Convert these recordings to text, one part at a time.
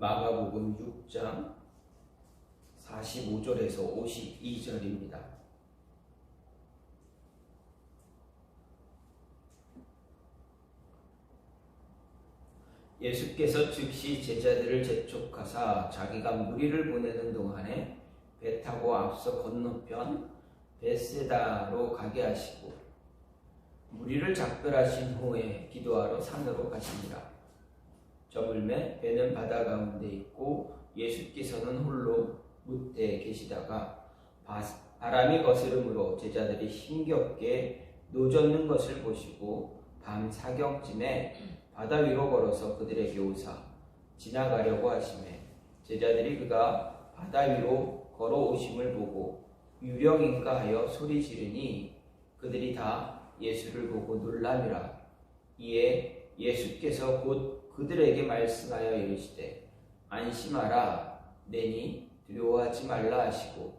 마가복음 6장 45절에서 52절입니다. 예수께서 즉시 제자들을 재촉하사 자기가 무리를 보내는 동안에 배 타고 앞서 건너편 벳세다로 가게 하시고 무리를 작별하신 후에 기도하러 산으로 가시니라. 저물매 배는 바다 가운데 있고 예수께서는 홀로 뭇대에 계시다가 바람이 거스름으로 제자들이 힘겹게 노젓는 것을 보시고 밤 사경쯤에 바다 위로 걸어서 그들에게 오사 지나가려고 하시매 제자들이 그가 바다 위로 걸어오심을 보고 유령인가 하여 소리 지르니 그들이 다 예수를 보고 놀라미라. 이에 예수께서 곧 그들에게 말씀하여 이르시되 안심하라 내니 두려워하지 말라 하시고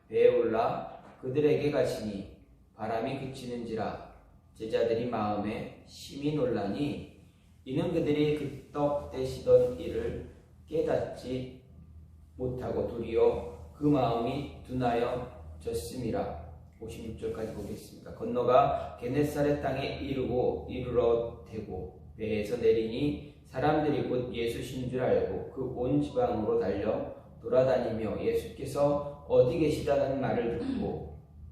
배에 올라 그들에게 가시니 바람이 그치는지라. 제자들이 마음에 심히 놀라니 이는 그들이 그 떡 떼시던 일을 깨닫지 못하고 도리어 그 마음이 둔하여 졌음이라. 56절까지 보겠습니다. 건너가 게네사렛 땅에 이르러 대고 배에서 내리니 사람들이 곧 예수신 줄 알고 그 온 지방으로 달려 돌아다니며 예수께서 어디 계시다는 말을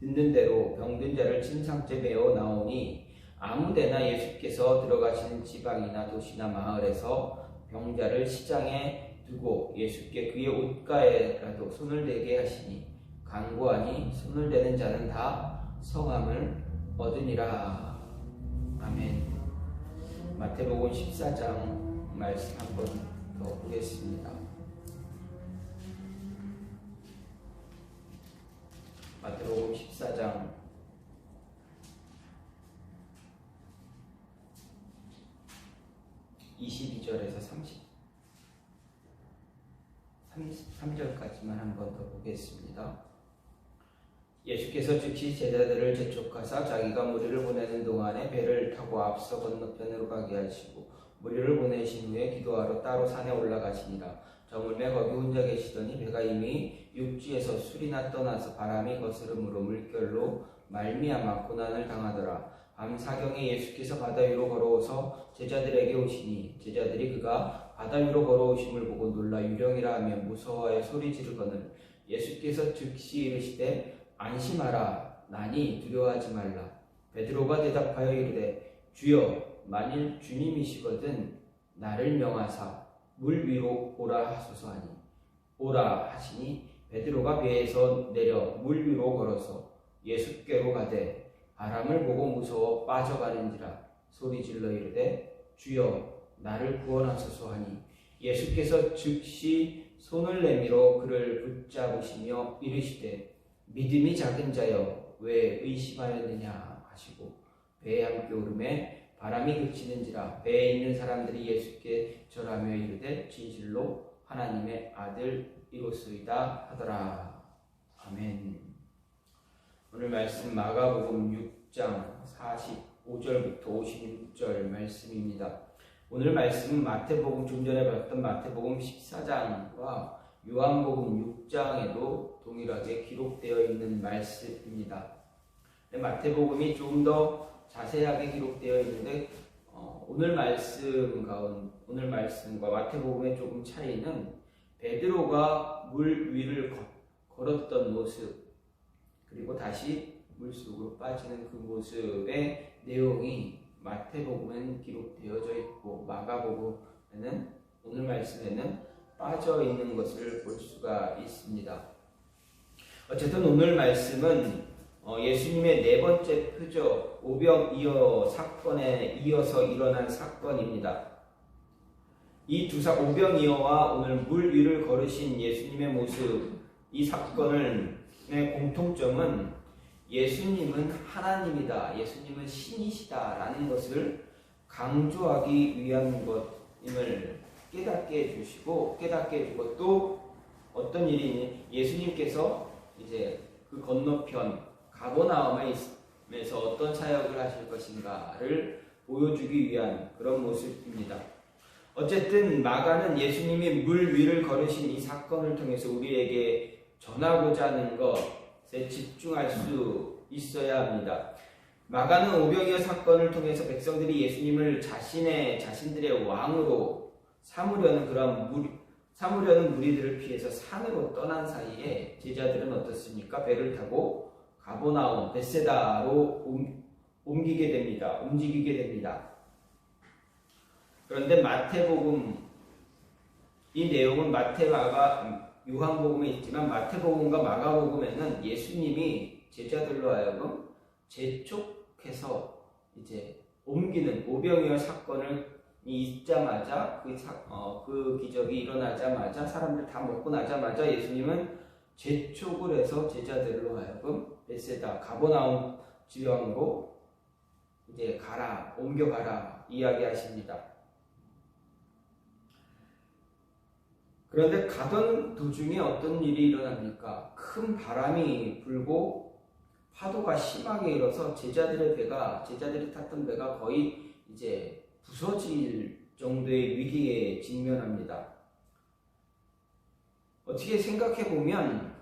듣는 대로 병든 자를 침상째 메어 나오니 아무데나 예수께서 들어가시는 지방이나 도시나 마을에서 병자를 시장에 두고 예수께 그의 옷가에라도 손을 대게 하시니 간구하니 손을 대는 자는 다 성함을 얻으니라. 아멘. 마태복음 14장 말씀 한 번 더 보겠습니다. 마태복음 14장 22절에서 33절까지만 한 번 더 보겠습니다. 예수께서 즉시 제자들을 재촉하사 자기가 무리를 보내는 동안에 배를 타고 앞서 건너편으로 가게 하시고 무리를 보내신 후에 기도하러 따로 산에 올라가시니라. 저물매 거기 혼자 계시더니 배가 이미 육지에서 술이나 떠나서 바람이 거스름으로 물결로 말미암아 고난을 당하더라. 밤 사경에 예수께서 바다 위로 걸어오서 제자들에게 오시니 제자들이 그가 바다 위로 걸어오심을 보고 놀라 유령이라 하며 무서워하여 소리 지르거늘 예수께서 즉시 이르시되 안심하라 나니 두려워하지 말라. 베드로가 대답하여 이르되 주여 만일 주님이시거든 나를 명하사 물 위로 오라 하소서 하니 오라 하시니 베드로가 배에서 내려 물 위로 걸어서 예수께로 가되 바람을 보고 무서워 빠져가는지라 소리질러 이르되 주여 나를 구원하소서 하니 예수께서 즉시 손을 내밀어 그를 붙잡으시며 이르시되 믿음이 작은 자여 왜 의심하였느냐 하시고 배에 함께 오르매 바람이 그치는지라. 배에 있는 사람들이 예수께 절하며 이르되 진실로 하나님의 아들이로소이다 하더라. 아멘. 오늘 말씀 마가복음 6장 45절부터 56절 말씀입니다. 오늘 말씀은 마태복음 좀 전에 봤던 마태복음 14장과 요한복음 6장에도 동일하게 기록되어 있는 말씀입니다. 마태복음이 좀 더 자세하게 기록되어 있는데 오늘 말씀과 마태복음의 조금 차이는 베드로가 물 위를 걸었던 모습 그리고 다시 물속으로 빠지는 그 모습의 내용이 마태복음엔 기록되어져 있고 마가복음에는 오늘 말씀에는 빠져 있는 것을 볼 수가 있습니다. 어쨌든 오늘 말씀은 예수님의 네 번째 표적 오병이어 사건에 이어서 일어난 사건입니다. 이 오병이어와 오늘 물 위를 걸으신 예수님의 모습, 이 사건의 공통점은 예수님은 하나님이다, 예수님은 신이시다라는 것을 강조하기 위한 것임을 깨닫게 해주고 또 어떤 일이니 예수님께서 이제 그 건너편 가버나움에서 어떤 사역을 하실 것인가를 보여주기 위한 그런 모습입니다. 어쨌든 마가는 예수님이 물 위를 걸으신 이 사건을 통해서 우리에게 전하고자 하는 것에 집중할 수 있어야 합니다. 마가는 오병이어 사건을 통해서 백성들이 예수님을 자신들의 왕으로 삼으려는 무리들을 피해서 산으로 떠난 사이에 제자들은 어떻습니까? 배를 타고 가버나움, 벳세다로 움직이게 됩니다. 그런데 이 내용은 마태, 마가, 요한복음에 있지만 마태복음과 마가복음에는 예수님이 제자들로 하여금 재촉해서 이제 옮기는 오병이어 사건을 있자마자 그 기적이 일어나자마자 사람들 다 먹고 나자마자 예수님은 재촉을 해서 제자들로 하여금 벳세다 가버나움 지방으로 이제 옮겨가라 이야기하십니다. 그런데 가던 도중에 어떤 일이 일어납니까? 큰 바람이 불고 파도가 심하게 일어서 제자들이 탔던 배가 거의 이제 부서질 정도의 위기에 직면합니다. 어떻게 생각해 보면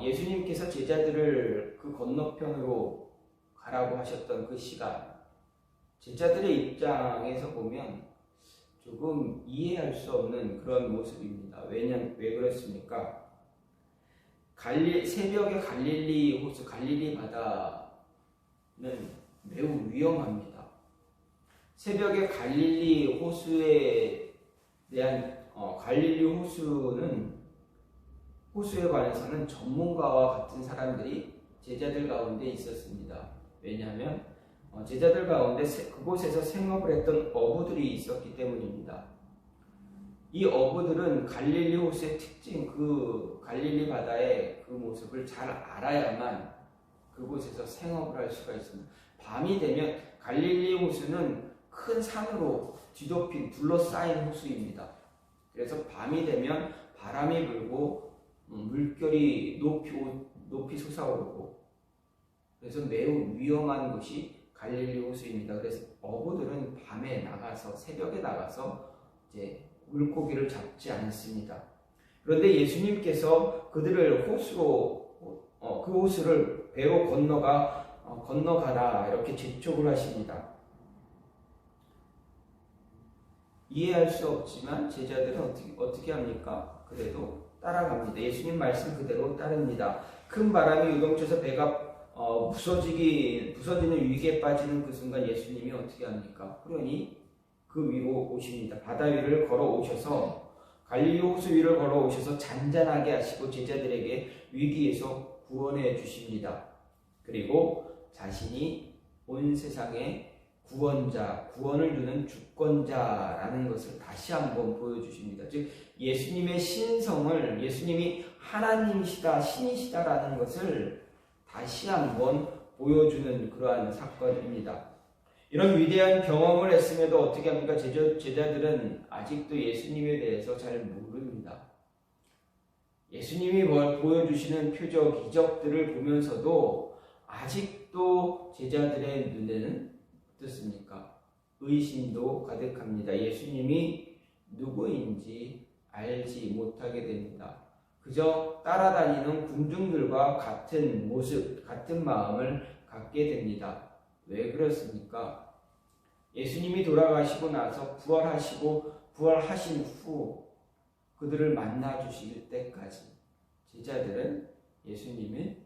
예수님께서 제자들을 그 건너편으로 가라고 하셨던 그 시간, 제자들의 입장에서 보면 조금 이해할 수 없는 그런 모습입니다. 왜 그렇습니까? 새벽에 갈릴리 바다는 매우 위험합니다. 새벽에 갈릴리 호수에 호수에 관해서는 전문가와 같은 사람들이 제자들 가운데 있었습니다. 왜냐하면 제자들 가운데 그곳에서 생업을 했던 어부들이 있었기 때문입니다. 이 어부들은 갈릴리 호수의 특징, 그 갈릴리 바다의 그 모습을 잘 알아야만 그곳에서 생업을 할 수가 있습니다. 밤이 되면 갈릴리 호수는 큰 산으로 둘러싸인 호수입니다. 그래서 밤이 되면 바람이 불고 물결이 높이 솟아오르고 그래서 매우 위험한 곳이 갈릴리 호수입니다. 그래서 어부들은 새벽에 나가서 이제 물고기를 잡지 않습니다. 그런데 예수님께서 그들을 그 호수를 배로 건너가라 이렇게 재촉을 하십니다. 이해할 수 없지만 제자들은 어떻게 합니까? 그래도 따라갑니다. 예수님 말씀 그대로 따릅니다. 큰 바람이 요동쳐서 배가 부서지는 위기에 빠지는 그 순간 예수님이 어떻게 합니까? 그러니 그 위로 오십니다. 바다 위를 걸어오셔서 갈릴리 호수 위를 걸어오셔서 잔잔하게 하시고 제자들에게 위기에서 구원해 주십니다. 그리고 자신이 온 세상의 구원을 주는 주권자라는 것을 다시 한번 보여주십니다. 즉 예수님의 신성을, 예수님이 하나님이시다, 신이시다라는 것을 다시 한번 보여주는 그러한 사건입니다. 이런 위대한 경험을 했음에도 어떻게 합니까? 제자들은 아직도 예수님에 대해서 잘 모릅니다. 예수님이 보여주시는 표적, 기적들을 보면서도 아직도 제자들의 눈에는 어떻습니까? 의심도 가득합니다. 예수님이 누구인지 알지 못하게 됩니다. 그저 따라다니는 군중들과 같은 모습, 같은 마음을 갖게 됩니다. 왜 그렇습니까? 예수님이 돌아가시고 나서 부활하신 후 그들을 만나 주실 때까지 제자들은 예수님은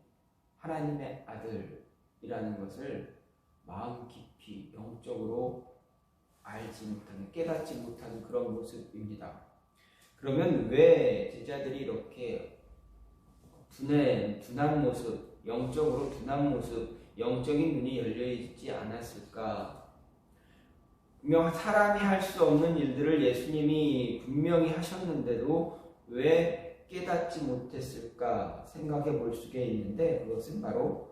하나님의 아들이라는 것을 마음 깊이 영적으로 깨닫지 못하는 그런 모습입니다. 그러면 왜 제자들이 이렇게 둔한 모습, 영적으로 둔한 모습, 영적인 눈이 열려있지 않았을까? 분명 사람이 할 수 없는 일들을 예수님이 분명히 하셨는데도 왜 깨닫지 못했을까 생각해 볼 수가 있는데, 그것은 바로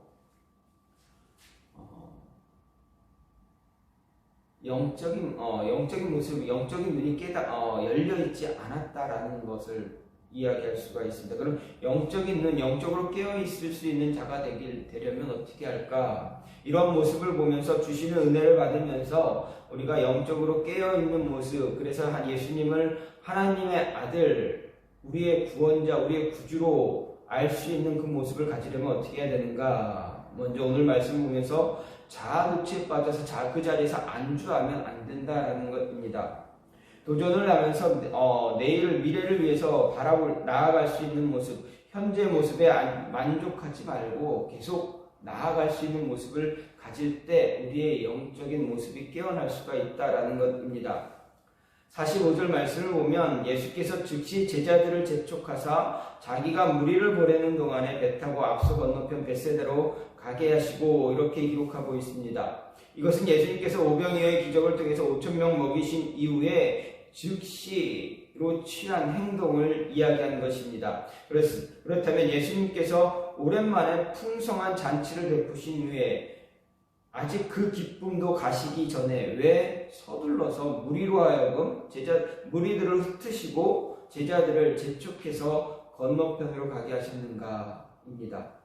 영적인 모습, 영적인 눈이 열려 있지 않았다라는 것을 이야기할 수가 있습니다. 그럼 영적인 눈, 영적으로 깨어 있을 수 있는 자가 되려면 어떻게 할까? 이런 모습을 보면서 주시는 은혜를 받으면서 우리가 영적으로 깨어 있는 모습, 그래서 예수님을 하나님의 아들, 우리의 구원자, 우리의 구주로 알 수 있는 그 모습을 가지려면 어떻게 해야 되는가? 먼저 오늘 말씀 보면서 자아 노치에 빠져서 그 자리에서 안주하면 안 된다라는 것입니다. 도전을 하면서 미래를 위해서 나아갈 수 있는 모습, 현재 모습에 만족하지 말고 계속 나아갈 수 있는 모습을 가질 때 우리의 영적인 모습이 깨어날 수가 있다라는 것입니다. 45절 말씀을 보면 예수께서 즉시 제자들을 재촉하사 자기가 무리를 보내는 동안에 배 타고 앞서 건너편 벳세다로 가게 하시고 이렇게 기록하고 있습니다. 이것은 예수님께서 오병이어의 기적을 통해서 5,000명 먹이신 이후에 즉시로 취한 행동을 이야기하는 것입니다. 그렇다면 예수님께서 오랜만에 풍성한 잔치를 베푸신 후에 아직 그 기쁨도 가시기 전에 왜 서둘러서 무리로 하여금 무리들을 흩으시고 제자들을 재촉해서 건너편으로 가게 하셨는가입니다.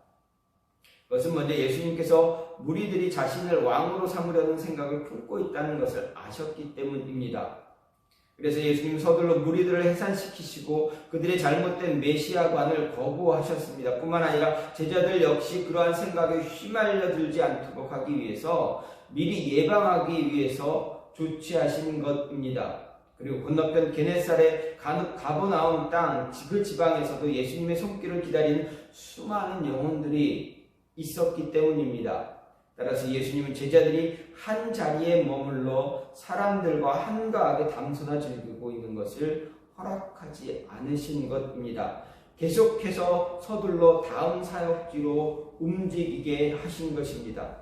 그것은 먼저 예수님께서 무리들이 자신을 왕으로 삼으려는 생각을 품고 있다는 것을 아셨기 때문입니다. 그래서 예수님 서둘러 무리들을 해산시키시고 그들의 잘못된 메시아관을 거부하셨습니다. 뿐만 아니라 제자들 역시 그러한 생각에 휘말려들지 않도록 하기 위해서 미리 예방하기 위해서 조치하신 것입니다. 그리고 건너편 게네사렛 가버나움 땅 그 지방에서도 예수님의 손길을 기다리는 수많은 영혼들이 있었기 때문입니다. 따라서 예수님은 제자들이 한 자리에 머물러 사람들과 한가하게 담소나 즐기고 있는 것을 허락하지 않으신 것입니다. 계속해서 서둘러 다음 사역지로 움직이게 하신 것입니다.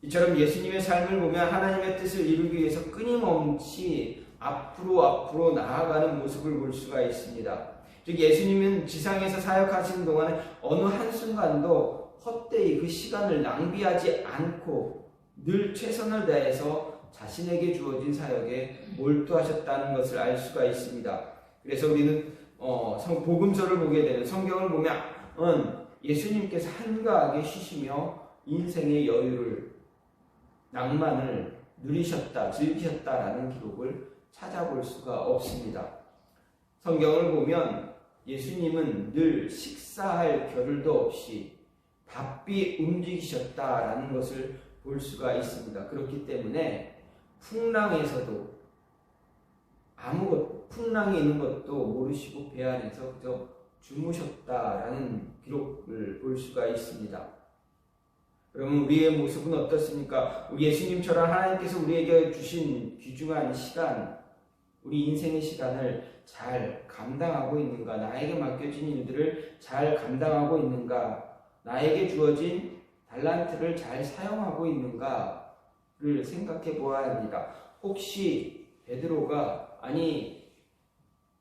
이처럼 예수님의 삶을 보면 하나님의 뜻을 이루기 위해서 끊임없이 앞으로 나아가는 모습을 볼 수가 있습니다. 즉 예수님은 지상에서 사역하시는 동안에 어느 한순간도 헛되이 그 시간을 낭비하지 않고 늘 최선을 다해서 자신에게 주어진 사역에 몰두하셨다는 것을 알 수가 있습니다. 그래서 우리는 복음서를 보게 되는 성경을 보면 예수님께서 한가하게 쉬시며 인생의 여유를 낭만을 누리셨다, 즐기셨다라는 기록을 찾아볼 수가 없습니다. 성경을 보면 예수님은 늘 식사할 겨를도 없이 바삐 움직이셨다라는 것을 볼 수가 있습니다. 그렇기 때문에 풍랑에서도 풍랑이 있는 것도 모르시고 배 안에서 그저 주무셨다라는 기록을 볼 수가 있습니다. 그러면 우리의 모습은 어떻습니까? 우리 예수님처럼 하나님께서 우리에게 주신 귀중한 시간, 우리 인생의 시간을 잘 감당하고 있는가? 나에게 맡겨진 일들을 잘 감당하고 있는가? 나에게 주어진 달란트를 잘 사용하고 있는가를 생각해 보아야 합니다. 혹시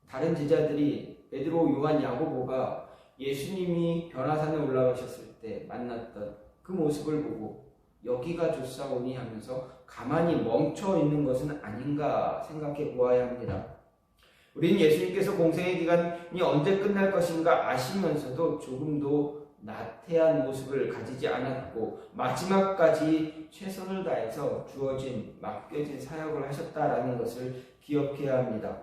다른 제자들이 베드로, 요한, 야고보가 예수님이 변화산에 올라가셨을 때 만났던 그 모습을 보고 여기가 좋사오니 하면서 가만히 멈춰 있는 것은 아닌가 생각해 보아야 합니다. 우리는 예수님께서 공생의 기간이 언제 끝날 것인가 아시면서도 조금도 나태한 모습을 가지지 않았고 마지막까지 최선을 다해서 맡겨진 사역을 하셨다라는 것을 기억해야 합니다.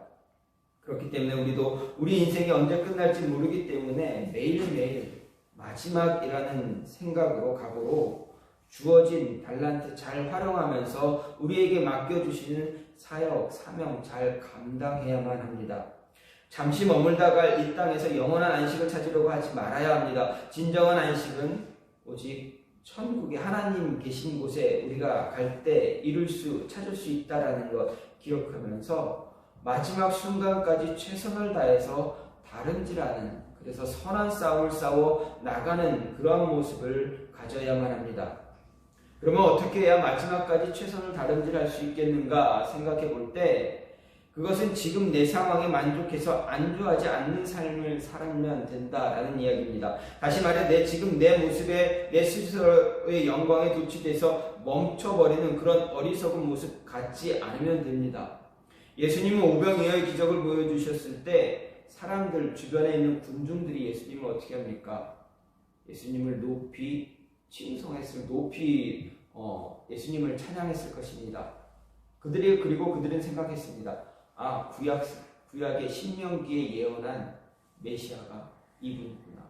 그렇기 때문에 우리도 우리 인생이 언제 끝날지 모르기 때문에 매일매일 마지막이라는 생각으로 각오로 주어진 달란트 잘 활용하면서 우리에게 맡겨주시는 사역, 사명 잘 감당해야만 합니다. 잠시 머물다가 이 땅에서 영원한 안식을 찾으려고 하지 말아야 합니다. 진정한 안식은 오직 천국에 하나님 계신 곳에 우리가 갈 때 찾을 수 있다라는 것 기억하면서 마지막 순간까지 최선을 다해서 다름질하는, 그래서 선한 싸움을 싸워 나가는 그러한 모습을 가져야만 합니다. 그러면 어떻게 해야 마지막까지 최선을 다름질할 수 있겠는가 생각해 볼 때 그것은 지금 내 상황에 만족해서 안주하지 않는 삶을 살면 된다라는 이야기입니다. 다시 말해 지금 내 모습에 내 스스로의 영광에 도취돼서 멈춰버리는 그런 어리석은 모습 갖지 않으면 됩니다. 예수님은 오병이어의 기적을 보여주셨을 때 그런데 사람들 주변에 있는 군중들이 예수님을 어떻게 합니까? 예수님을 높이 칭송했을, 높이 예수님을 찬양했을 것입니다. 그리고 그들은 생각했습니다. 아, 구약의 신명기에 예언한 메시아가 이분이구나.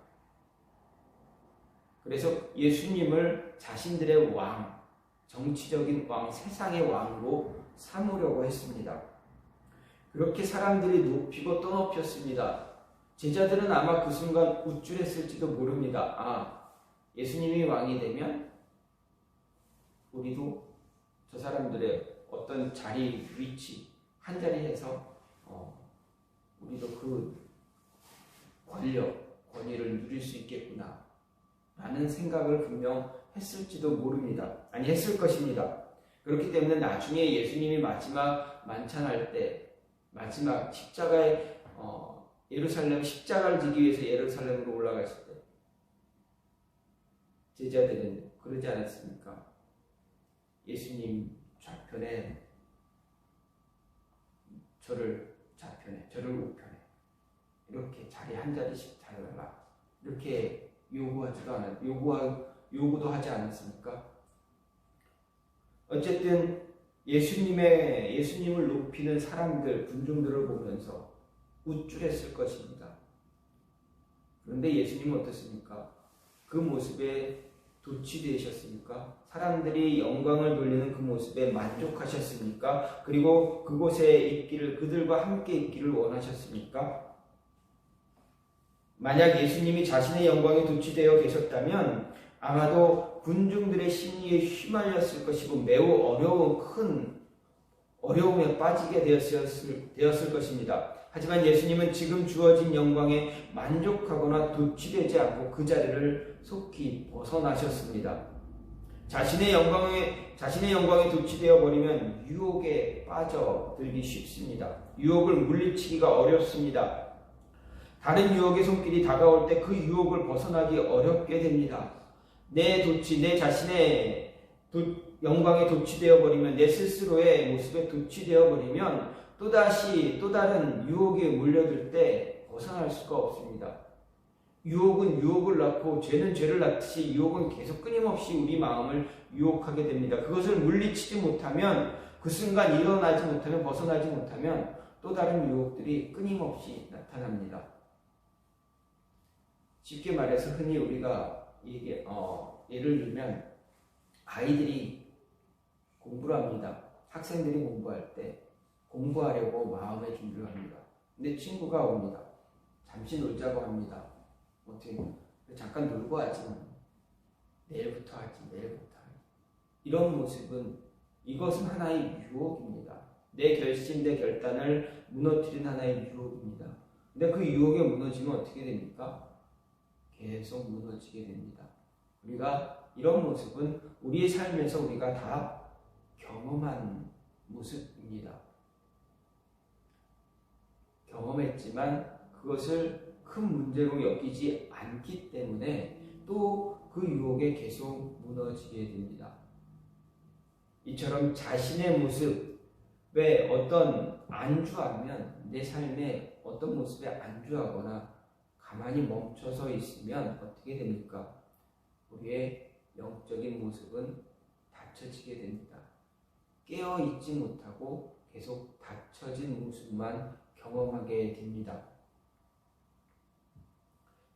그래서 예수님을 자신들의 왕, 정치적인 왕, 세상의 왕으로 삼으려고 했습니다. 그렇게 사람들이 높이고 또 높였습니다. 제자들은 아마 그 순간 우쭐했을지도 모릅니다. 아, 예수님이 왕이 되면 우리도 저 사람들의 어떤 자리, 위치, 한 자리에서 우리도 그 권력, 권위를 누릴 수 있겠구나 라는 생각을 분명 했을지도 모릅니다. 아니, 했을 것입니다. 그렇기 때문에 나중에 예수님이 마지막 만찬할 때, 마지막 십자가에 예루살렘 십자가를 지기 위해서 예루살렘으로 올라갔을 때 제자들은 그러지 않았습니까? 예수님 좌편에 저를 좌편에, 저를 우편에 이렇게 자리 한 자리씩 달라 이렇게 요구도 하지 않았습니까? 어쨌든 예수님을 높이는 사람들, 군중들을 보면서 우쭐했을 것입니다. 그런데 예수님은 어떻습니까? 그 모습에 도취되셨습니까? 사람들이 영광을 돌리는 그 모습에 만족하셨습니까? 그리고 그곳에 그들과 함께 있기를 원하셨습니까? 만약 예수님이 자신의 영광에 도취되어 계셨다면 아마도 군중들의 심리에 휘말렸을 것이고 매우 큰 어려움에 빠지게 되었을 것입니다. 하지만 예수님은 지금 주어진 영광에 만족하거나 도취되지 않고 그 자리를 속히 벗어나셨습니다. 자신의 영광에 도취되어 버리면 유혹에 빠져들기 쉽습니다. 유혹을 물리치기가 어렵습니다. 다른 유혹의 손길이 다가올 때 그 유혹을 벗어나기 어렵게 됩니다. 내 자신의 영광에 도취되어 버리면, 내 스스로의 모습에 도취되어 버리면 또 다른 유혹에 물려들 때 벗어날 수가 없습니다. 유혹은 유혹을 낳고 죄는 죄를 낳듯이 유혹은 계속 끊임없이 우리 마음을 유혹하게 됩니다. 그것을 물리치지 못하면, 그 순간 일어나지 못하면, 벗어나지 못하면 또 다른 유혹들이 끊임없이 나타납니다. 쉽게 말해서 흔히 우리가 예를 들면 아이들이 공부를 합니다. 학생들이 공부할 때 공부하려고 마음의 준비를 합니다. 근데 친구가 옵니다. 잠시 놀자고 합니다. 어떻게 잠깐 놀고 하지, 내일부터 하지. 이런 이것은 하나의 유혹입니다. 내 결심, 내 결단을 무너뜨린 하나의 유혹입니다. 근데 그 유혹에 무너지면 어떻게 됩니까? 계속 무너지게 됩니다. 우리가 이런 모습은 우리의 삶에서 우리가 다 경험한 모습입니다. 경험했지만 그것을 큰 문제로 여기지 않기 때문에 또 그 유혹에 계속 무너지게 됩니다. 이처럼 자신의 모습에 안주하면, 내 삶에 어떤 모습에 안주하거나 가만히 멈춰서 있으면 어떻게 됩니까? 우리의 영적인 모습은 닫혀지게 됩니다. 깨어있지 못하고 계속 닫혀진 모습만 경험하게 됩니다.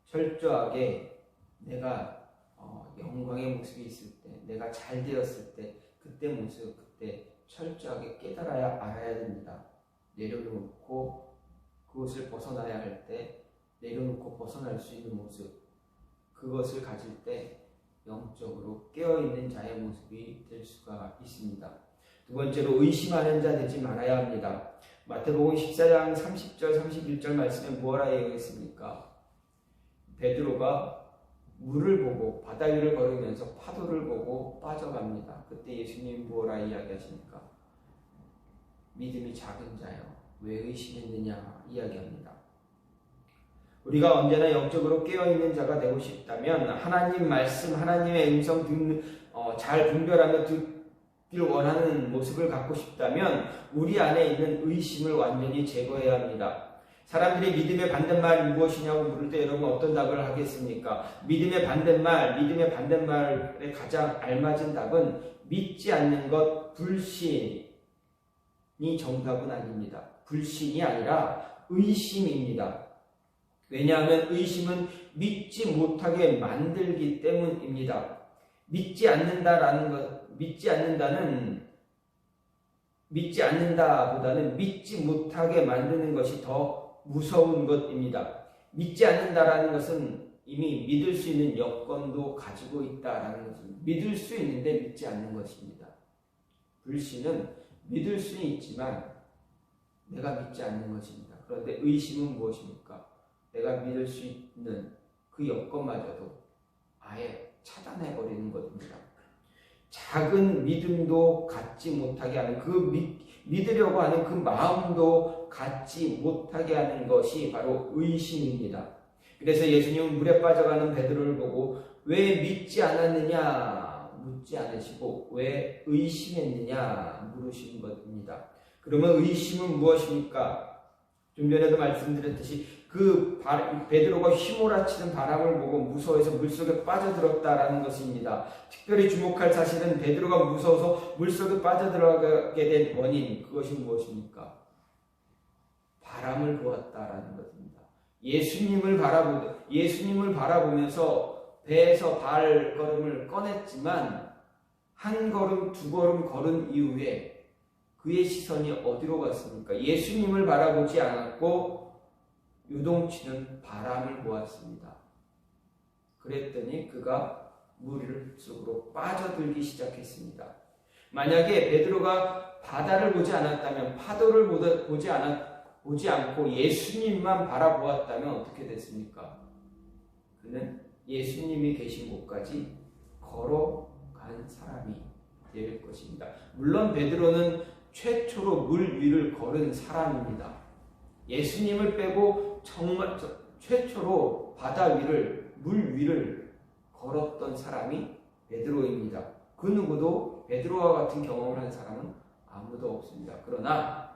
철저하게 내가 영광의 모습이 있을 때, 내가 잘 되었을 때, 그때 철저하게 알아야 됩니다. 내려놓고 그것을 벗어나야 할 때 내려놓고 벗어날 수 있는 모습, 그것을 가질 때 영적으로 깨어있는 자의 모습이 될 수가 있습니다. 두 번째로, 의심하는 자 되지 말아야 합니다. 마태복음 14장 30절 31절 말씀에 뭐라 얘기했습니까? 베드로가 물을 보고 바다 위를 걸으면서 파도를 보고 빠져갑니다. 그때 예수님 뭐라 이야기하십니까? 믿음이 작은 자여, 왜 의심했느냐 이야기합니다. 우리가 언제나 영적으로 깨어있는 자가 되고 싶다면, 하나님 말씀, 하나님의 음성 잘 분별하며 듣길 원하는 모습을 갖고 싶다면 우리 안에 있는 의심을 완전히 제거해야 합니다. 사람들이 믿음의 반대말 무엇이냐고 물을 때 여러분 어떤 답을 하겠습니까? 믿음의 반대말에 가장 알맞은 답은 믿지 않는 것, 불신이 정답은 아닙니다. 불신이 아니라 의심입니다. 왜냐하면 의심은 믿지 못하게 만들기 때문입니다. 믿지 않는다보다는 믿지 못하게 만드는 것이 더 무서운 것입니다. 믿지 않는다라는 것은 이미 믿을 수 있는 여건도 가지고 있다라는 것입니다. 믿을 수 있는데 믿지 않는 것입니다. 불신은 믿을 수는 있지만 내가 믿지 않는 것입니다. 그런데 의심은 무엇입니까? 내가 믿을 수 있는 그 여건마저도 아예 차단해버리는 것입니다. 작은 믿음도 갖지 못하게 하는 믿으려고 하는 그 마음도 갖지 못하게 하는 것이 바로 의심입니다. 그래서 예수님은 물에 빠져가는 베드로를 보고 왜 믿지 않았느냐 묻지 않으시고 왜 의심했느냐 물으신 것입니다. 그러면 의심은 무엇입니까? 좀 전에도 말씀드렸듯이 베드로가 휘몰아치는 바람을 보고 무서워해서 물속에 빠져들었다라는 것입니다. 특별히 주목할 사실은 베드로가 무서워서 물속에 빠져들어가게 된 원인, 그것이 무엇입니까? 바람을 보았다라는 것입니다. 예수님을 바라보면서 배에서 발걸음을 꺼냈지만 한 걸음, 두 걸음 걸은 이후에 그의 시선이 어디로 갔습니까? 예수님을 바라보지 않았고 요동치는 바람을 보았습니다. 그랬더니 그가 물 속으로 빠져들기 시작했습니다. 만약에 베드로가 바다를 보지 않았다면, 파도를 보지 않고 예수님만 바라보았다면 어떻게 됐습니까? 그는 예수님이 계신 곳까지 걸어간 사람이 될 것입니다. 물론 베드로는 최초로 물 위를 걸은 사람입니다. 예수님을 빼고 정말 최초로 물 위를 걸었던 사람이 베드로입니다. 그 누구도 베드로와 같은 경험을 한 사람은 아무도 없습니다. 그러나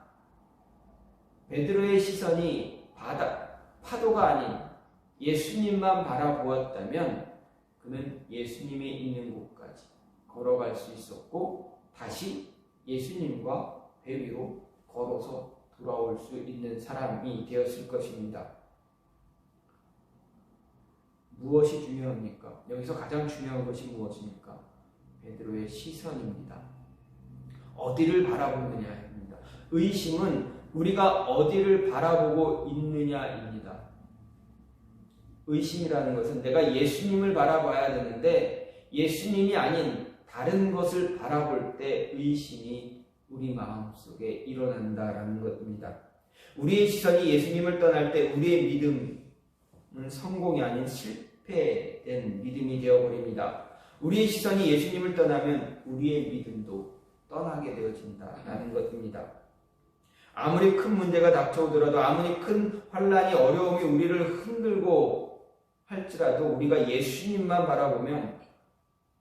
베드로의 시선이 파도가 아닌 예수님만 바라보았다면 그는 예수님이 있는 곳까지 걸어갈 수 있었고 다시 예수님과 배 위로 걸어서 돌아올 수 있는 사람이 되었을 것입니다. 무엇이 중요합니까? 여기서 가장 중요한 것이 무엇입니까? 베드로의 시선입니다. 어디를 바라보느냐입니다. 의심은 우리가 어디를 바라보고 있느냐입니다. 의심이라는 것은 내가 예수님을 바라봐야 되는데 예수님이 아닌 다른 것을 바라볼 때 의심이 우리 마음속에 일어난다라는 것입니다. 우리의 시선이 예수님을 떠날 때 우리의 믿음은 성공이 아닌 실패된 믿음이 되어버립니다. 우리의 시선이 예수님을 떠나면 우리의 믿음도 떠나게 되어진다라는 것입니다. 아무리 큰 문제가 닥쳐오더라도 아무리 큰 환난이 어려움이 우리를 흔들고 할지라도 우리가 예수님만 바라보면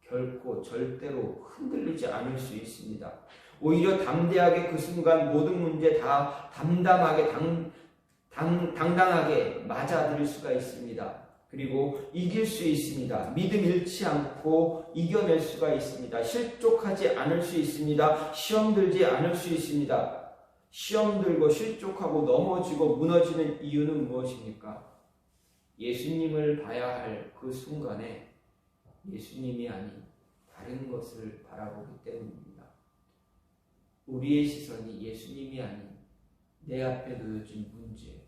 결코 절대로 흔들리지 않을 수 있습니다. 오히려 담대하게 그 순간 모든 문제 다 당당하게 맞아들일 수가 있습니다. 그리고 이길 수 있습니다. 믿음 잃지 않고 이겨낼 수가 있습니다. 실족하지 않을 수 있습니다. 시험 들지 않을 수 있습니다. 시험 들고 실족하고 넘어지고 무너지는 이유는 무엇입니까? 예수님을 봐야 할 그 순간에 예수님이 아닌 다른 것을 바라보기 때문입니다. 우리의 시선이 예수님이 아닌 내 앞에 놓여진 문제,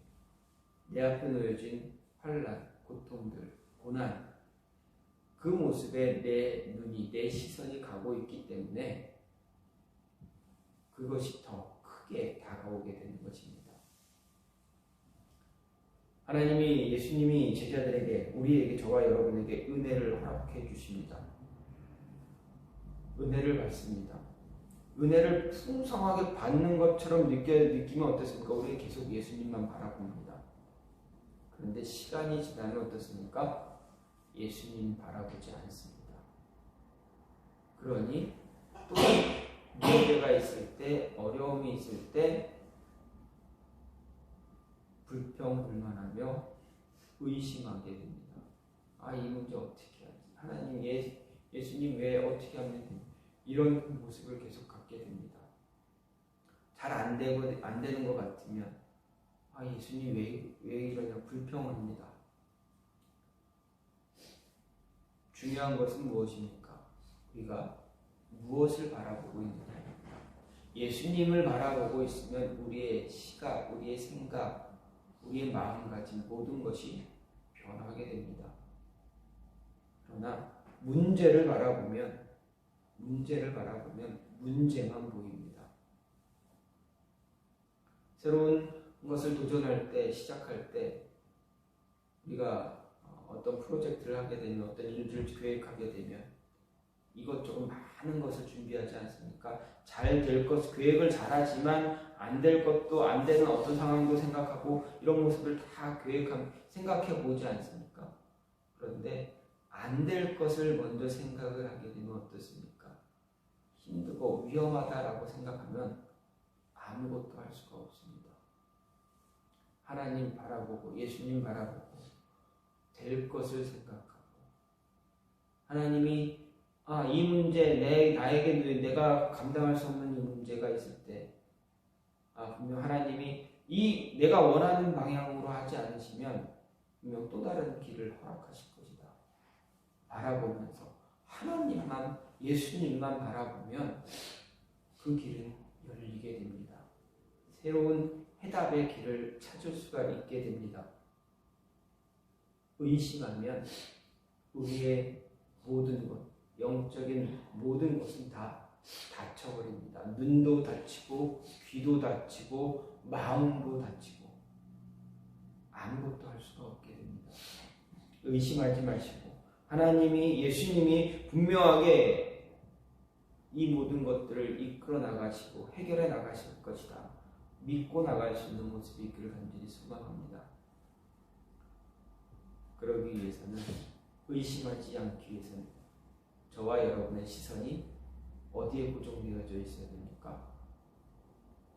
내 앞에 놓여진 환난, 고통들, 고난, 그 모습에 내 눈이, 내 시선이 가고 있기 때문에 그것이 더 크게 다가오게 되는 것입니다. 예수님이 제자들에게, 우리에게, 저와 여러분에게 은혜를 허락해 주십니다. 은혜를 받습니다. 은혜를 풍성하게 받는 것처럼 느끼면 어떻습니까? 우리는 계속 예수님만 바라봅니다. 그런데 시간이 지나면 어떻습니까? 예수님 바라보지 않습니다. 그러니 또 문제가 있을 때, 어려움이 있을 때, 불평불만하며 의심하게 됩니다. 이 문제 어떻게 하지? 하나님, 예수님 왜 어떻게 하면 됩니까? 이런 모습을 계속 갖게 됩니다. 잘 안 되는 것 같으면 예수님 왜 이러냐 불평합니다. 중요한 것은 무엇입니까? 우리가 무엇을 바라보고 있느냐. 예수님을 바라보고 있으면 우리의 시각, 우리의 생각, 우리의 마음가짐 모든 것이 변하게 됩니다. 그러나 문제를 바라보면 문제만 보입니다. 새로운 것을 도전할 때, 시작할 때 우리가 어떤 프로젝트를 하게 되면, 어떤 일들을 계획하게 되면 이것저것 많은 것을 준비하지 않습니까? 잘 될 것, 계획을 잘하지만 안 될 것도, 안 되는 어떤 상황도 생각하고 이런 모습을 다 생각해 보지 않습니까? 그런데 안 될 것을 먼저 생각을 하게 되면 어떻습니까? 힘들고 위험하다라고 생각하면 아무것도 할 수가 없습니다. 하나님 바라보고 예수님 바라보고 될 것을 생각하고, 하나님이 이 문제 나에게 내가 감당할 수 없는 이 문제가 있을 때 분명 하나님이 내가 원하는 방향으로 하지 않으시면 분명 또 다른 길을 허락하실 것이다 바라보면서 하나님만, 예수님만 바라보면 그 길은 열리게 됩니다. 새로운 해답의 길을 찾을 수가 있게 됩니다. 의심하면 우리의 모든 것, 영적인 모든 것은 다 닫혀버립니다. 눈도 닫히고 귀도 닫히고 마음도 닫히고 아무것도 할 수가 없게 됩니다. 의심하지 마시고 하나님이, 예수님이 분명하게 이 모든 것들을 이끌어 나가시고 해결해 나가실 것이다 믿고 나갈 수 있는 모습이 있기를 간절히 소망합니다. 그러기 위해서는, 의심하지 않기 위해서는 저와 여러분의 시선이 어디에 고정되어져 있어야 됩니까?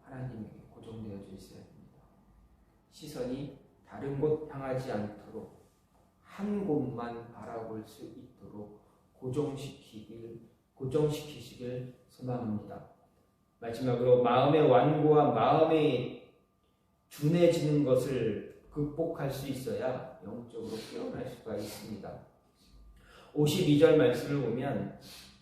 하나님에게 고정되어져 있어야 됩니다. 시선이 다른 곳 향하지 않도록 한 곳만 바라볼 수 있도록 고정시키시길 소망합니다. 마지막으로 마음의 완고와 마음에 둔해지는 것을 극복할 수 있어야 영적으로 깨어날 수가 있습니다. 52절 말씀을 보면,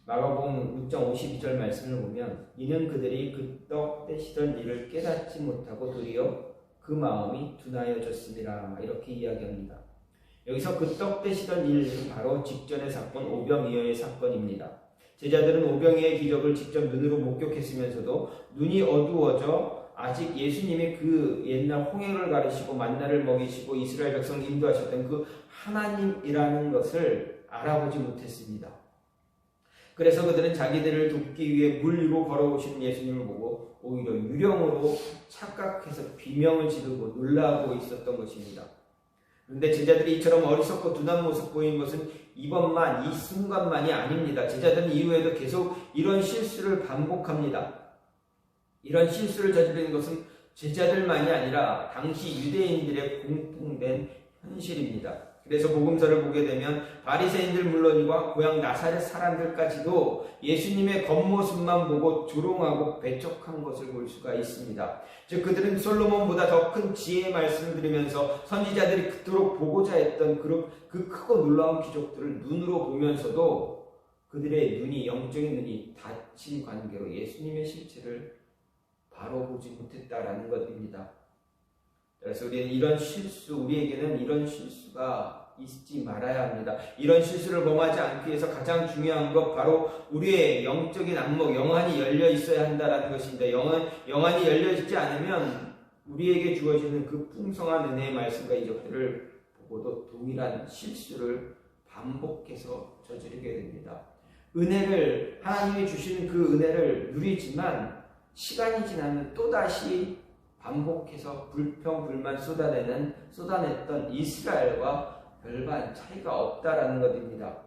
마가복음 6장 52절 말씀을 보면, 이는 그들이 그 떡 떼시던 일을 깨닫지 못하고 도리어 그 마음이 둔하여졌습니다. 이렇게 이야기합니다. 여기서 그 떡 떼시던 일은 바로 직전의 사건, 오병이어의 사건입니다. 제자들은 오병이어의 기적을 직접 눈으로 목격했으면서도 눈이 어두워져 아직 예수님이 그 옛날 홍해를 가르시고 만나를 먹이시고 이스라엘 백성을 인도하셨던 그 하나님이라는 것을 알아보지 못했습니다. 그래서 그들은 자기들을 돕기 위해 물 위로 걸어오시는 예수님을 보고 오히려 유령으로 착각해서 비명을 지르고 놀라고 있었던 것입니다. 그런데 제자들이 이처럼 어리석고 둔한 모습 보인 것은 이 순간만이 아닙니다. 제자들은 이후에도 계속 이런 실수를 반복합니다. 이런 실수를 저지르는 것은 제자들만이 아니라 당시 유대인들의 공통된 현실입니다. 그래서 복음서를 보게 되면 바리새인들 물론이고 고향 나사렛 사람들까지도 예수님의 겉모습만 보고 조롱하고 배척한 것을 볼 수가 있습니다. 즉 그들은 솔로몬보다 더 큰 지혜의 말씀을 들으면서 선지자들이 그토록 보고자 했던 그 크고 놀라운 기적들을 눈으로 보면서도 그들의 눈이, 영적인 눈이 닫힌 관계로 예수님의 실체를 바로 보지 못했다라는 것입니다. 그래서 우리에게는 이런 실수가 있지 말아야 합니다. 이런 실수를 범하지 않기 위해서 가장 중요한 것 바로 우리의 영적인 안목, 영안이 열려 있어야 한다는 것입니다. 영안이 열려 있지 않으면 우리에게 주어지는 그 풍성한 은혜의 말씀과 이적들을 보고도 동일한 실수를 반복해서 저지르게 됩니다. 하나님이 주시는 그 은혜를 누리지만 시간이 지나면 또다시 반복해서 불평불만 쏟아냈던 이스라엘과 별반 차이가 없다라는 것입니다.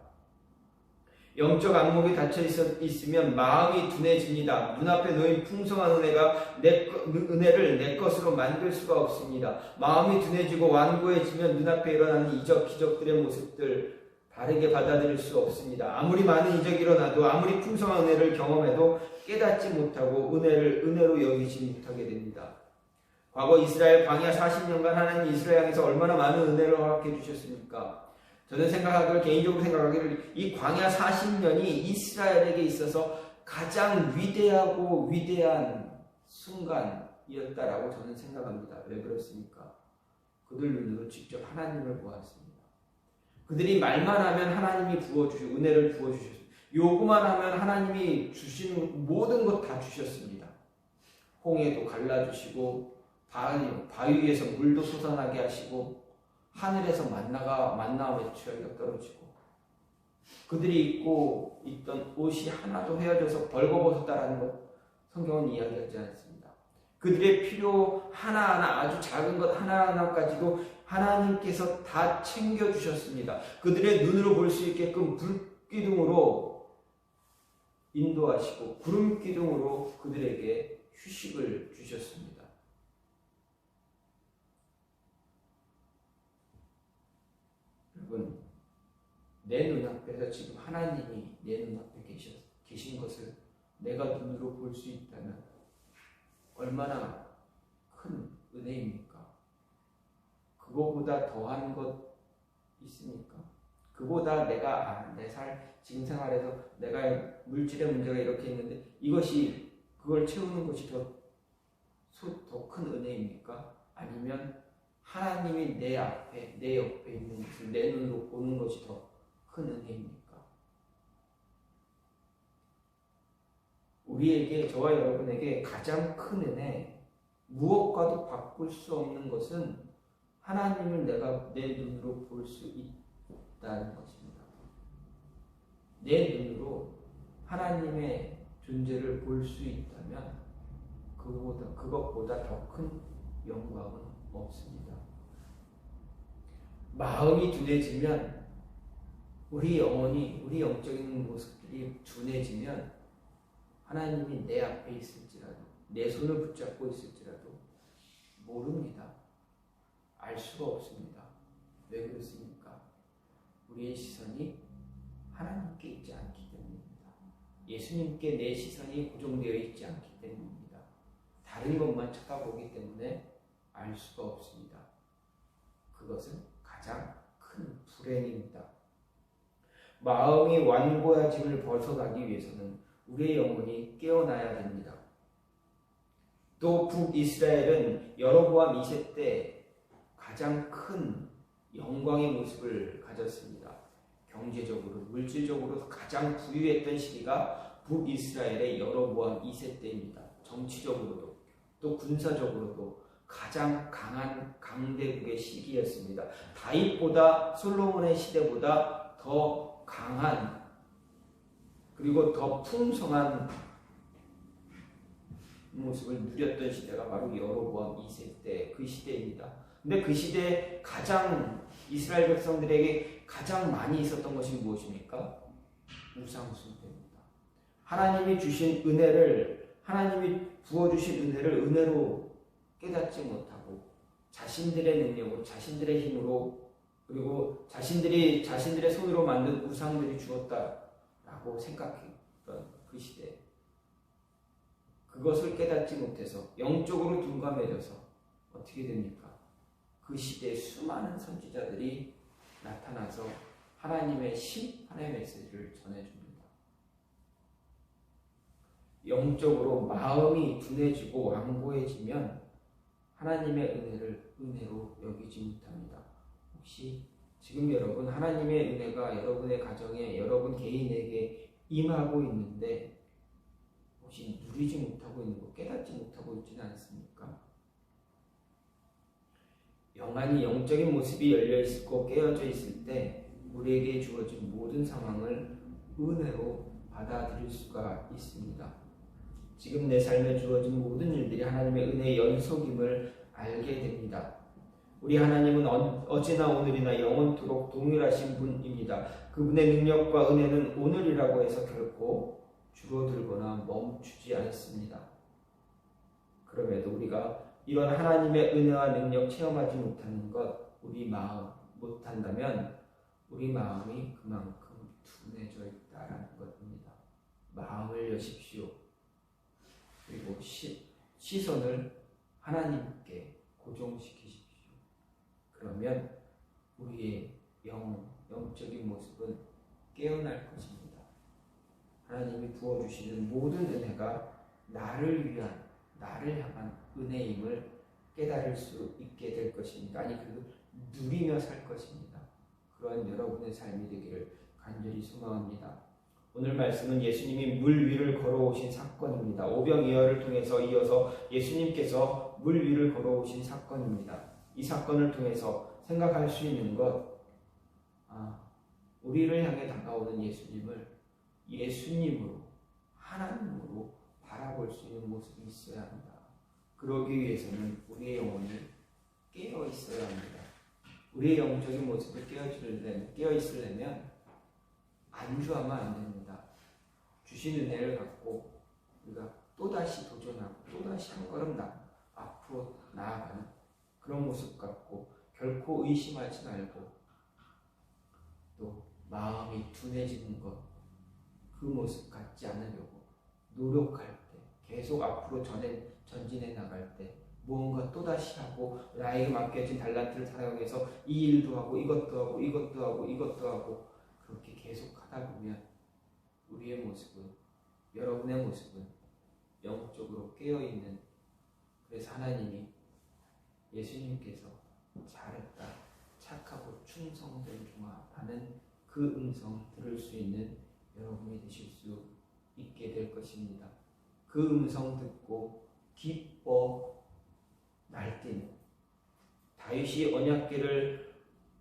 영적 안목이 닫혀 있으면 마음이 둔해집니다. 눈앞에 놓인 풍성한 은혜를 내 것으로 만들 수가 없습니다. 마음이 둔해지고 완고해지면 눈앞에 일어나는 이적, 기적들의 모습들 바르게 받아들일 수 없습니다. 아무리 많은 이적이 일어나도 아무리 풍성한 은혜를 경험해도 깨닫지 못하고 은혜로 여기지 못하게 됩니다. 과거 이스라엘 광야 40년간 하나님 이스라엘 향해서 얼마나 많은 은혜를 허락해 주셨습니까? 저는 개인적으로 생각하기를 이 광야 40년이 이스라엘에게 있어서 가장 위대하고 위대한 순간이었다라고 저는 생각합니다. 왜 그렇습니까? 그들 눈으로 직접 하나님을 보았습니다. 그들이 말만 하면 하나님이 부어주시고 은혜를 부어주셨습니다. 요구만 하면 하나님이 주신 모든 것 다 주셨습니다. 홍해도 갈라주시고 바위 위에서 물도 솟아나게 하시고 하늘에서 만나와 메추라기가 떨어지고 그들이 입고 있던 옷이 하나도 헤어져서 벌거벗었다라는 것 성경은 이야기하지 않습니다. 그들의 필요 하나하나 아주 작은 것 하나하나까지도 하나님께서 다 챙겨주셨습니다. 그들의 눈으로 볼 수 있게끔 불기둥으로 인도하시고 구름기둥으로 그들에게 휴식을 주셨습니다. 여러분, 내 눈앞에서 지금 하나님이 내 눈앞에 계신 것을 내가 눈으로 볼 수 있다면 얼마나 큰 은혜입니까? 그거보다 더한 것 있습니까? 그보다 내가 지금 생활에서 내가 물질의 문제가 이렇게 있는데 그걸 채우는 것이 더 큰 은혜입니까? 아니면 하나님이 내 옆에 있는 것을 내 눈으로 보는 것이 더 큰 은혜입니까? 저와 여러분에게 가장 큰 은혜, 무엇과도 바꿀 수 없는 것은 하나님을 내가 내 눈으로 볼 수 있다는 것입니다. 내 눈으로 하나님의 존재를 볼 수 있다면 그것보다 더 큰 영광은 없습니다. 마음이 둔해지면 우리 영적인 모습들이 둔해지면 하나님이 내 앞에 있을지라도 내 손을 붙잡고 있을지라도 모릅니다. 알 수가 없습니다. 왜 그렇습니까? 우리의 시선이 하나님께 있지 않기 때문입니다. 예수님께 내 시선이 고정되어 있지 않기 때문입니다. 다른 것만 쳐다보기 때문에 알 수가 없습니다. 그것은 가장 큰 불행입니다. 마음이 완고해짐을 벗어나기 위해서는 우리의 영혼이 깨어나야 됩니다. 또 북이스라엘은 여로보암 2세 때 가장 큰 영광의 모습을 가졌습니다. 경제적으로, 물질적으로 가장 부유했던 시기가 북이스라엘의 여로보암 2세 때입니다. 정치적으로도 또 군사적으로도 가장 강한 강대국의 시기였습니다. 다윗보다 솔로몬의 시대보다 더 강한 그리고 더 풍성한 모습을 누렸던 시대가 바로 여로보암 2세 때 그 시대입니다. 근데 그 시대에 이스라엘 백성들에게 가장 많이 있었던 것이 무엇입니까? 우상 숭배입니다. 하나님이 부어주신 은혜를 은혜로 깨닫지 못하고 자신들의 능력으로, 자신들의 힘으로, 그리고 자신들의 손으로 만든 우상들이 주었다라고 생각했던 그 시대. 그것을 깨닫지 못해서 영적으로 둔감해져서 어떻게 됩니까? 그 시대에 수많은 선지자들이 나타나서 하나님의 심판의 메시지를 전해줍니다. 영적으로 마음이 둔해지고 완고해지면 하나님의 은혜로 여기지 못합니다. 혹시 지금 여러분 하나님의 은혜가 여러분의 가정에 여러분 개인에게 임하고 있는데 혹시 누리지 못하고 있는 것, 깨닫지 못하고 있지는 않습니까? 영안이 영적인 모습이 열려있고 깨어져 있을 때 우리에게 주어진 모든 상황을 은혜로 받아들일 수가 있습니다. 지금 내 삶에 주어진 모든 일들이 하나님의 은혜의 연속임을 알게 됩니다. 우리 하나님은 어제나 오늘이나 영원토록 동일하신 분입니다. 그분의 능력과 은혜는 오늘이라고 해서 결코 줄어들거나 멈추지 않습니다. 그럼에도 우리가 이런 하나님의 은혜와 능력 체험하지 못한다면 우리 마음이 그만큼 둔해져 있다라는 것입니다. 마음을 여십시오. 그리고 시선을 하나님께 고정시키십시오. 그러면 우리의 영적인 모습은 깨어날 것입니다. 하나님이 부어주시는 모든 은혜가 나를 향한 은혜임을 깨달을 수 있게 될 것입니다. 아니, 누리며 살 것입니다. 그러한 여러분의 삶이 되기를 간절히 소망합니다. 오늘 말씀은 예수님이 물 위를 걸어오신 사건입니다. 오병이어를 통해서 이어서 예수님께서 물 위를 걸어오신 사건입니다. 이 사건을 통해서 생각할 수 있는 것, 우리를 향해 다가오는 예수님을 예수님으로, 하나님으로 바라볼 수 있는 모습이 있어야 합니다. 그러기 위해서는 우리의 영혼이 깨어 있어야 합니다. 우리의 영적인 모습을 깨어 있으려면 안주하면 안 됩니다. 주신 은혜를 갖고 우리가 또다시 도전하고 또다시 한 걸음 앞으로 나아가는 그런 모습 갖고 결코 의심하지 말고 또 마음이 둔해지는 것, 그 모습 갖지 않으려고 노력할 때, 계속 앞으로 전진해 나갈 때 무언가 또다시 하고 나에게 맡겨진 달란트를 사용해서 이 일도 하고 이것도 하고 그렇게 계속 하다 보면 우리의 모습은, 여러분의 모습은 영적으로 깨어있는, 그래서 하나님이 예수님께서 잘했다, 착하고 충성된 종아 하는 그 음성 들을 수 있는 여러분이 되실 수 있게 될 것입니다. 그 음성 듣고 기뻐 날뛰는, 다윗이 언약궤를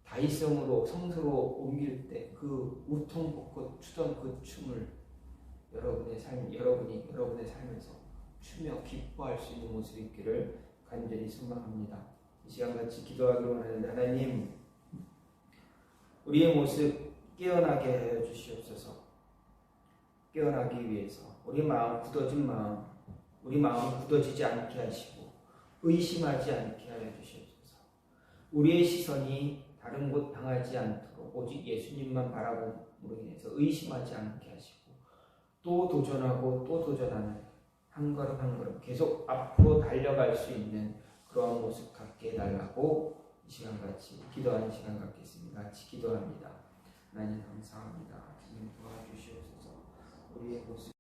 다윗성으로 성소로 옮길 때 그 우통 벗고 추던 그 춤을 여러분이 여러분의 삶에서 추며 기뻐할 수 있는 모습이 있기를 간절히 소망합니다. 이 시간 같이 기도하기로 원하는데, 하나님, 우리의 모습 깨어나게 하여 주시옵소서. 깨어나기 위해서 우리 마음 굳어지지 않게 하시고 의심하지 않게 하여 주시옵소서. 우리의 시선이 다른 곳 향하지 않도록 오직 예수님만 바라봄으로 인해서 의심하지 않게 하시고 또 도전하고 또 도전하는 한 걸음 한 걸음 계속 앞으로 달려갈 수 있는 그러한 모습 갖게 해달라고 이 시간 같이 기도하는 시간 갖겠습니다. 같이 기도합니다. 하나님 감사합니다. 주님 도와주시옵소서. 우리의 모습